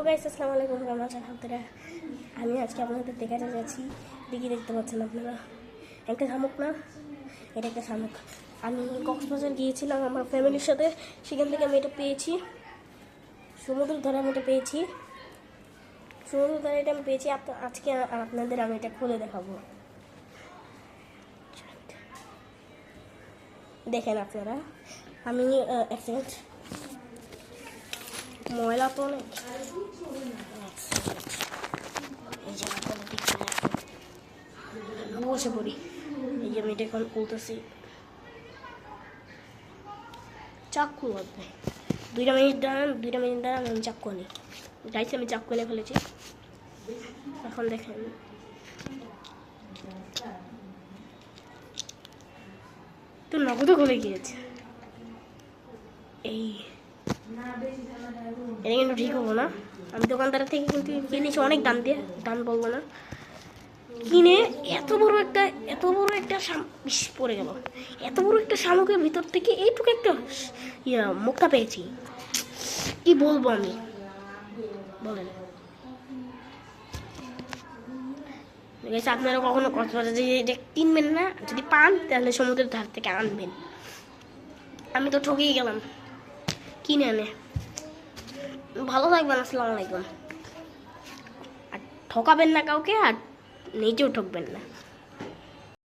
Guys আসসালামু আলাইকুম, কেমন আছেন আপনারা? আমি আজকে আপনাদের দেখাতে যাচ্ছি। দেখতে পাচ্ছেন আপনারা, একটা শামুক না, এটা একটা শামুক। আমি কক্সবাজার গিয়েছিলাম আমার ফ্যামিলির সাথে, সেখান থেকে আমি এটা পেয়েছি। সমুদ্রের ধারে আমি এটা পেয়েছি, সমুদ্রের ধারে এটা আমি পেয়েছি। আজকে আপনাদের আমি এটা খুলে দেখাবো। দেখেন আপনারা, আমি এক সেকেন্ড, ময়লা তো অনেক, এই যে বসে পড়ি। এই যে আমি এটা এখন খুলতেছি, চাকু লাগবে। 2 মিনিট দাঁড়ান, আমি চাকু নিই। গাইছি, আমি চাকু এনে ফেলেছি। এখন দেখেন, তো নগদ খুলে গিয়েছে। এই এটা কিন্তু ঠিক হবো না। আমি দোকানদার থেকে কিন্তু কিনেছি অনেক দাম দিয়ে, দাম বলবো না। কিনে এত বড় একটা পড়ে গেল। এত বড় একটা শামুকের ভিতর থেকে এইটুকু একটা মুক্তা পেয়েছি। কি বলবো আমি, বলেন। আপনারা কখনো কক্সবাজার এটা কিনবেন না, যদি পান তাহলে সমুদ্রের ধার থেকে আনবেন। আমি তো ঠকেই গেলাম কিনে আনে। ভালো থাকবেন, আসসালামু আলাইকুম। আর ঠকাবেন না কাউকে, আর নিজেও ঠকবেন না।